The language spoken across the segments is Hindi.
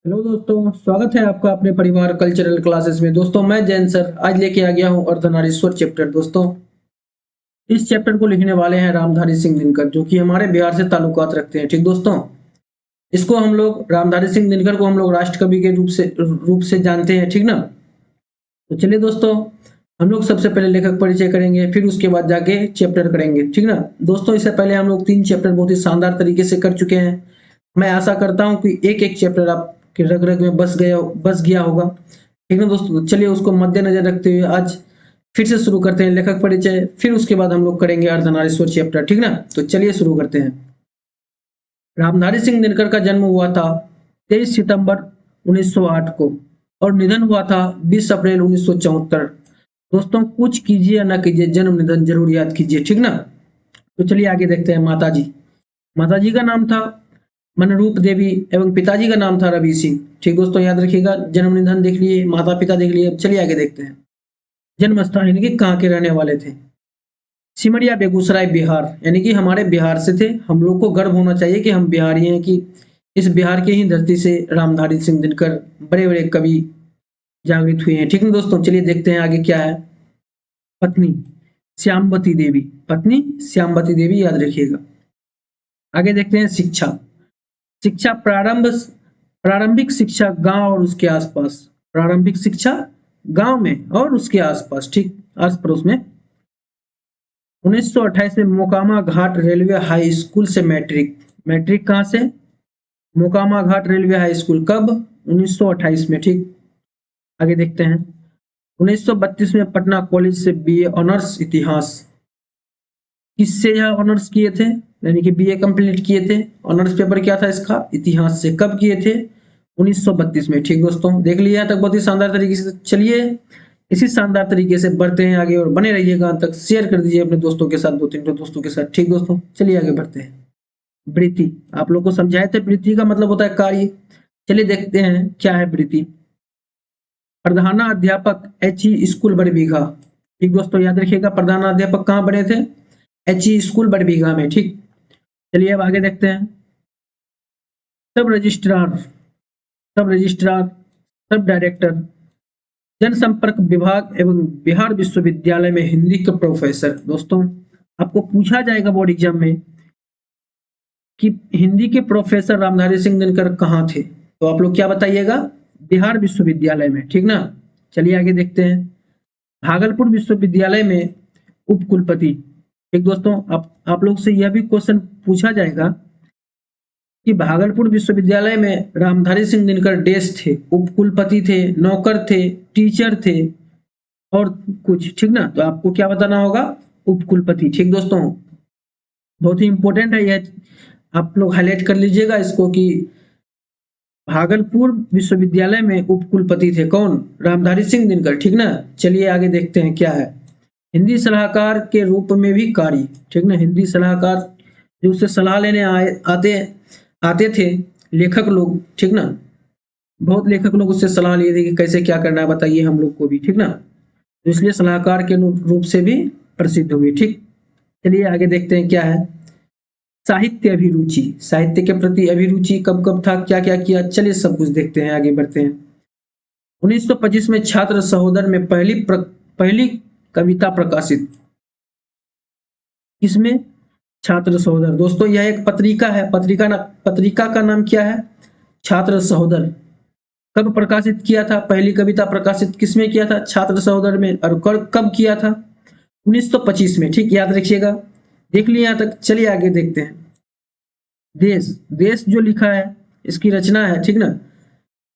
हेलो दोस्तों, स्वागत है आपका अपने परिवार कल्चरल क्लासेस में। दोस्तों मैं जैन सर आज लेके आ गया हूँ अर्धनारीश्वर चैप्टर। दोस्तों इस चैप्टर को लिखने वाले हैं रामधारी सिंह दिनकर, जो कि हमारे बिहार से ताल्लुकात रखते हैं। ठीक दोस्तों, इसको हम लोग रामधारी सिंह दिनकर को हम लोग राष्ट्र कवि के रूप से जानते हैं। ठीक ना। तो चलिए दोस्तों, हम लोग सबसे पहले लेखक परिचय करेंगे, फिर उसके बाद जाके चैप्टर करेंगे। ठीक ना दोस्तों, इससे पहले हम लोग 3 चैप्टर बहुत ही शानदार तरीके से कर चुके हैं। मैं आशा करता हूँ कि एक एक चैप्टर आपके रग रग में बस गया होगा। ठीक ना दोस्तों, तो चलिए उसको मद्देनजर रखते हुए आज फिर से शुरू करते हैं लेखक परिचय, फिर उसके बाद हम लोग करेंगे अर्धनारीश्वर चैप्टर। ठीक ना, तो चलिए शुरू करते हैं। रामधारी सिंह दिनकर का जन्म हुआ था 23 सितंबर 1908 को और निधन हुआ था 20 अप्रैल 1974। दोस्तों कुछ कीजिए या ना कीजिए, जन्म निधन जरूर याद कीजिए। ठीक ना। तो चलिए आगे देखते हैं। माताजी का नाम था मनरूप देवी एवं पिताजी का नाम था रवि सिंह। ठीक दोस्तों, याद रखिएगा। जन्म निधन देख लिए, माता पिता देख लिए। चलिए आगे देखते हैं। जन्म स्थान यानी कि कहाँ के रहने वाले थे। सिमरिया बेगूसराय बिहार, यानी कि हमारे बिहार से थे। हम लोग को गर्व होना चाहिए कि हम बिहारी हैं, कि इस बिहार के ही धरती से रामधारी सिंह दिनकर बड़े बड़े कवि जागृत हुए हैं। ठीक है दोस्तों, चलिए देखते हैं आगे क्या है। पत्नी श्यामवती देवी, पत्नी श्यामवती देवी, याद रखिएगा। आगे देखते हैं शिक्षा। शिक्षा प्रारंभिक शिक्षा गांव और उसके आसपास। प्रारंभिक शिक्षा गांव में और उसके आसपास, ठीक आस पड़ोस में। 1928 में मोकामा घाट रेलवे हाई स्कूल से मैट्रिक। मैट्रिक कहाँ से? मोकामा घाट रेलवे हाई स्कूल। कब? 1928 में। ठीक, आगे देखते हैं। 1932 में पटना कॉलेज से बीए ऑनर्स इतिहास। किससे यह ऑनर्स किए थे, यानी कि बीए कंप्लीट किए थे। ऑनर्स पेपर क्या था इसका? इतिहास से। कब किए थे? 1932 में। ठीक दोस्तों, देख लिया तक बहुत ही शानदार तरीके से। चलिए इसी शानदार तरीके से बढ़ते हैं आगे और बने रहिएगा अंत तक। शेयर कर दीजिए अपने दोस्तों के साथ, 2-3 दोस्तों के साथ। ठीक दोस्तों, चलिए आगे बढ़ते हैं। वृत्ति, आप लोग को समझाए थे वृत्ति का मतलब होता है कार्य। चलिए देखते हैं क्या है वृत्ति। प्रधानाध्यापक एच.ई. स्कूल बड़बीघा। ठीक दोस्तों, याद रखिएगा। प्रधानाध्यापक कहाँ बने थे? एच.ई. स्कूल बड़बीघा में। ठीक, चलिए अब आगे देखते हैं। सब रजिस्ट्रार, सब रजिस्ट्रार, सब डायरेक्टर, जनसंपर्क विभाग एवं बिहार विश्वविद्यालय में हिंदी के प्रोफेसर। दोस्तों आपको पूछा जाएगा बोर्ड एग्जाम में कि हिंदी के प्रोफेसर रामधारी सिंह दिनकर कहाँ थे, तो आप लोग क्या बताइएगा? बिहार विश्वविद्यालय में। ठीक ना। चलिए आगे देखते हैं। भागलपुर विश्वविद्यालय में उप कुलपति। ठीक दोस्तों, आप लोग से यह भी क्वेश्चन पूछा जाएगा कि भागलपुर विश्वविद्यालय में रामधारी सिंह दिनकर डेस थे, उप कुलपति थे, नौकर थे, टीचर थे और कुछ। ठीक ना, तो आपको क्या बताना होगा? उप कुलपति। ठीक दोस्तों, बहुत ही इंपॉर्टेंट है यह, आप लोग हाईलाइट कर लीजिएगा इसको कि भागलपुर विश्वविद्यालय में उप कुलपति थे कौन? रामधारी सिंह दिनकर। ठीक ना। चलिए आगे देखते हैं क्या है। हिंदी सलाहकार के रूप में भी कार्य। ठीक ना, हिंदी सलाहकार जो उससे सलाह लेने आते थे लेखक लोग। ठीक ना, बहुत लेखक लोग उससे सलाह लिए थे कि कैसे क्या करना है, बताइए हम लोग को भी। ठीक ना, तो इसलिए सलाहकार के रूप से भी प्रसिद्ध हुए। ठीक, चलिए आगे देखते हैं क्या है। साहित्य अभिरुचि, साहित्य के प्रति अभिरुचि कब कब था, क्या क्या किया, चलिए सब कुछ देखते हैं। आगे बढ़ते हैं। 1925 में छात्र सहोदर में पहली कविता प्रकाशित। किसमें? छात्र सहोदर। दोस्तों यह एक पत्रिका है। पत्रिका का नाम क्या है? छात्र सहोदर। कब प्रकाशित किया था? पहली कविता प्रकाशित किसमें किया था? छात्र सहोदर में। और कब किया था? 1925 में। ठीक, याद रखिएगा। देख लिए यहाँ तक, चलिए आगे देखते हैं। देश, देश जो लिखा है इसकी रचना है। ठीक ना,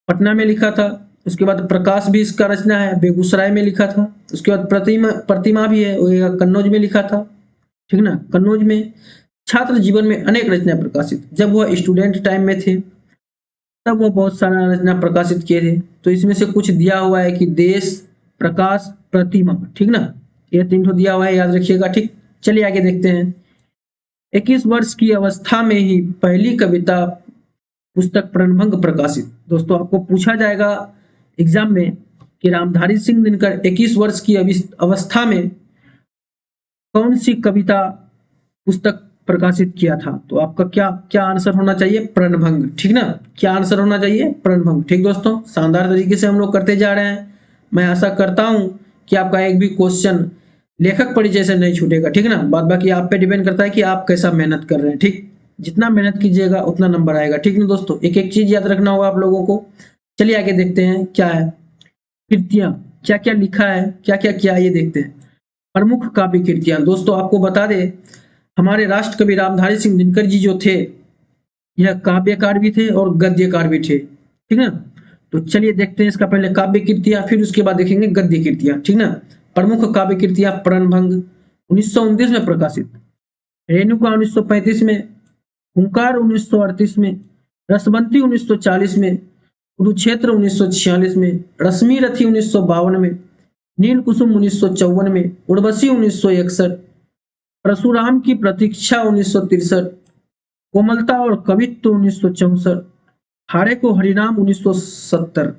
पटना में लिखा था। उसके बाद प्रकाश भी इसका रचना है, बेगूसराय में लिखा था। उसके बाद प्रतिमा भी है, वो कन्नौज में लिखा था। ठीक ना, कन्नौज में। छात्र जीवन में अनेक रचनाएं प्रकाशित। जब वह स्टूडेंट टाइम में थे तब वो बहुत सारा रचना प्रकाशित किए थे। तो इसमें से कुछ दिया हुआ है कि देश, प्रकाश, प्रतिमा। ठीक ना, ये 3 तो दिया हुआ है, याद रखिएगा। ठीक, चलिए आगे देखते हैं। 21 वर्ष की अवस्था में ही पहली कविता पुस्तक प्रणभंग प्रकाशित। दोस्तों आपको पूछा जाएगा एग्जाम में कि रामधारी सिंह दिनकर 21 वर्ष की अवस्था में कौन सी कविता पुस्तक प्रकाशित किया था। तो आपका क्या क्या आंसर होना चाहिए? प्रणभंग। ठीक ना, क्या आंसर होना चाहिए? प्रणभंग। ठीक दोस्तों, शानदार तरीके से हम लोग करते जा रहे हैं। मैं आशा करता हूं कि आपका एक भी क्वेश्चन लेखक परिचय से नहीं छूटेगा। ठीक ना, बाद बाकी आप पे डिपेंड करता है कि आप कैसा मेहनत कर रहे हैं। ठीक, जितना मेहनत कीजिएगा उतना नंबर आएगा। ठीक ना दोस्तों, एक एक चीज याद रखना होगा आप लोगों को। चलिए आगे देखते हैं क्या है। कृतियां, क्या क्या लिखा है, क्या क्या किया, ये देखते हैं। प्रमुख काव्य कृतियां, दोस्तों आपको बता दें, हमारे राष्ट्र कवि रामधारी सिंह दिनकर जी जो थे, यह काव्यकार भी थे और गद्यकार भी थे। ठीक ना, तो चलिए देखते हैं इसका पहले काव्य कृतियां, फिर उसके बाद देखेंगे गद्य कृतियां। ठीक ना, प्रमुख काव्य कृतियां, प्रणभंग 1929 में प्रकाशित, रेणुका 1935 में, हुंकार 1938 में, रसवंती 1940 में, कुरुक्षेत्र 1946 में, रश्मि रथी 1952 में, नील कुसुम 1954 में, उर्वशी 1961, परशुराम की प्रतीक्षा 1963, कोमलता और कवित्व 1964, हारे को हरिनाम 1970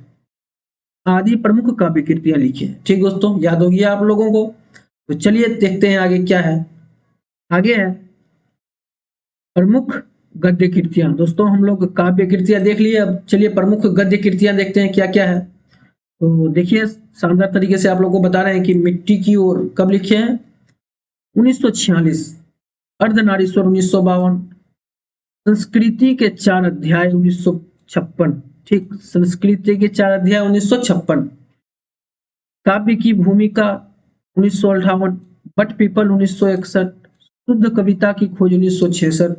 आदि प्रमुख काव्य कृतियां लिखी है। ठीक दोस्तों, याद होगी आप लोगों को। तो चलिए देखते हैं आगे क्या है। आगे है प्रमुख गद्य कृतियां। दोस्तों हम लोग काव्य कृतियां देख लिए, अब चलिए प्रमुख गद्य कृतियां देखते हैं क्या क्या है। तो देखिए शानदार तरीके से आप लोग को बता रहे हैं कि मिट्टी की ओर कब लिखे हैं? 1946, अर्धनारीश्वर 1952, संस्कृति के 4 अध्याय 1956। ठीक, संस्कृति के 4 अध्याय 1956, काव्य की भूमिका 1958, बट पीपल 1961, शुद्ध कविता की खोज 1966,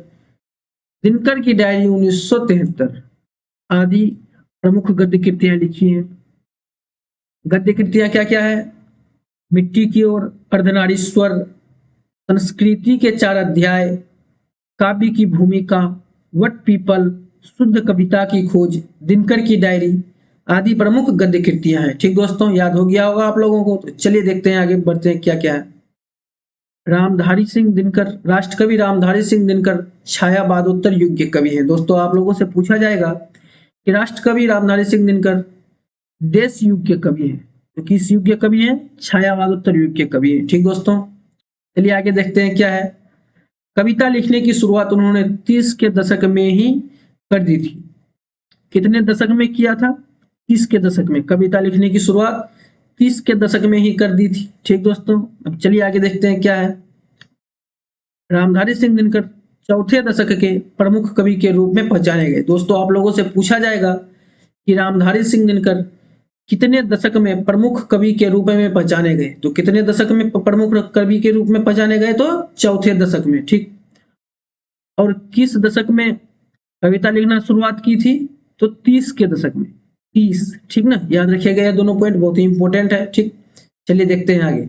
दिनकर की डायरी 1973 आदि प्रमुख गद्य कृतियां लिखी हैं। गद्य कृतियां क्या क्या है? मिट्टी की ओर, अर्धनारीश्वर, संस्कृति के 4 अध्याय, काव्य की भूमिका, वट पीपल, शुद्ध कविता की खोज, दिनकर की डायरी आदि प्रमुख गद्य कृतियां हैं। ठीक दोस्तों, याद हो गया होगा आप लोगों को। तो चलिए देखते हैं आगे बढ़ते हैं क्या क्या है। रामधारी सिंह दिनकर, राष्ट्रकवि रामधारी सिंह दिनकर छायावादोत्तर युग के कवि हैं। दोस्तों आप लोगों से पूछा जाएगा कि राष्ट्रकवि रामधारी सिंह दिनकर देश युग के कवि हैं, तो किस युग के कवि हैं? छायावादोत्तर युग के कवि हैं। ठीक दोस्तों, चलिए आगे देखते हैं क्या है। कविता लिखने की शुरुआत उन्होंने 30 के दशक में ही कर दी थी। कितने दशक में किया था? 30 के दशक में कविता लिखने की शुरुआत 30 के दशक में ही कर दी थी। ठीक दोस्तों, अब चलिए आगे देखते हैं क्या है। रामधारी सिंह दिनकर चौथे दशक के प्रमुख कवि के रूप में पहचाने गए। दोस्तों आप लोगों से पूछा जाएगा कि रामधारी सिंह दिनकर कितने दशक में प्रमुख कवि के रूप में पहचाने गए? तो कितने दशक में प्रमुख कवि के रूप में पहचाने गए? तो चौथे दशक में। ठीक, और किस दशक में कविता लिखना शुरुआत की थी? तो 30 के दशक में। 30, ठीक ना, याद रखिएगा ये दोनों पॉइंट बहुत ही इंपॉर्टेंट है। ठीक, चलिए देखते हैं आगे।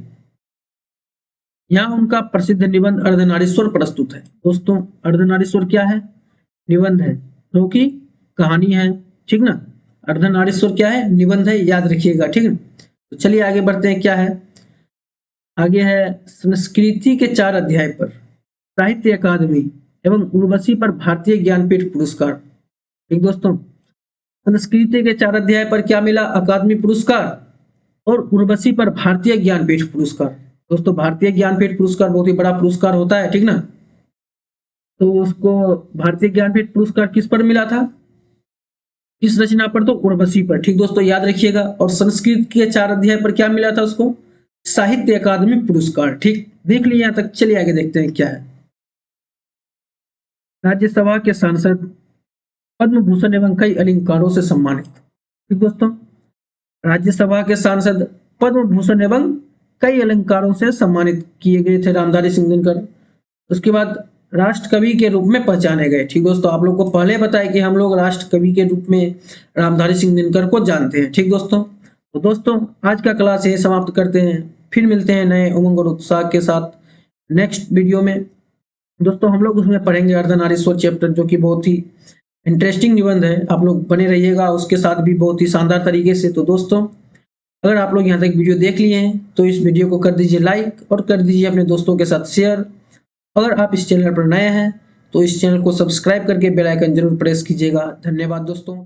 यहाँ उनका प्रसिद्ध निबंध अर्धनारीश्वर प्रस्तुत है। दोस्तों अर्धनारीश्वर क्या है? निबंध है, जो कि कहानी है। ठीक ना, अर्धनारीश्वर क्या है? निबंध है, याद रखिएगा। ठीक है, तो चलिए आगे बढ़ते हैं क्या है। आगे है संस्कृति के 4 अध्याय पर साहित्य अकादमी एवं उर्वशी पर भारतीय ज्ञानपीठ पुरस्कार। ठीक दोस्तों, संस्कृति के 4 अध्याय पर क्या मिला? अकादमी पुरस्कार, और उर्वशी पर भारतीय ज्ञानपीठ पुरस्कार। दोस्तों भारतीय ज्ञानपीठ पुरस्कार बहुत ही बड़ा पुरस्कार होता है। ठीक ना, तो उसको भारतीय ज्ञानपीठ पुरस्कार किस पर मिला था? किस रचना पर? तो उर्वशी पर। ठीक दोस्तों, याद रखिएगा। और संस्कृत के 4 अध्याय पर क्या मिला था उसको? साहित्य अकादमी पुरस्कार। ठीक, देख लिए यहां तक। चलिए आगे देखते हैं क्या है। राज्यसभा के सांसद, पद्म भूषण एवं कई अलंकारों से सम्मानित। ठीक दोस्तों, राज्यसभा के सांसद पद्म भूषण एवं कई अलंकारों से सम्मानित किए गए थे रामधारी सिंह दिनकर। उसके बाद राष्ट्र कवि के रूप में पहचाने गए। ठीक दोस्तों, आप लोग को पहले बताया कि हम लोग राष्ट्र कवि के रूप में रामधारी सिंह दिनकर को जानते हैं। ठीक दोस्तों, तो दोस्तों आज का क्लास यही समाप्त करते हैं, फिर मिलते हैं नए उमंग और उत्साह के साथ नेक्स्ट वीडियो में। दोस्तों हम लोग उसमें पढ़ेंगे अर्धनारीश्वर चैप्टर, जो कि बहुत ही इंटरेस्टिंग निबंध है। आप लोग बने रहिएगा उसके साथ भी बहुत ही शानदार तरीके से। तो दोस्तों अगर आप लोग यहाँ तक वीडियो देख लिए हैं तो इस वीडियो को कर दीजिए लाइक और कर दीजिए अपने दोस्तों के साथ शेयर। अगर आप इस चैनल पर नए हैं तो इस चैनल को सब्सक्राइब करके बेल आइकन जरूर प्रेस कीजिएगा। धन्यवाद दोस्तों।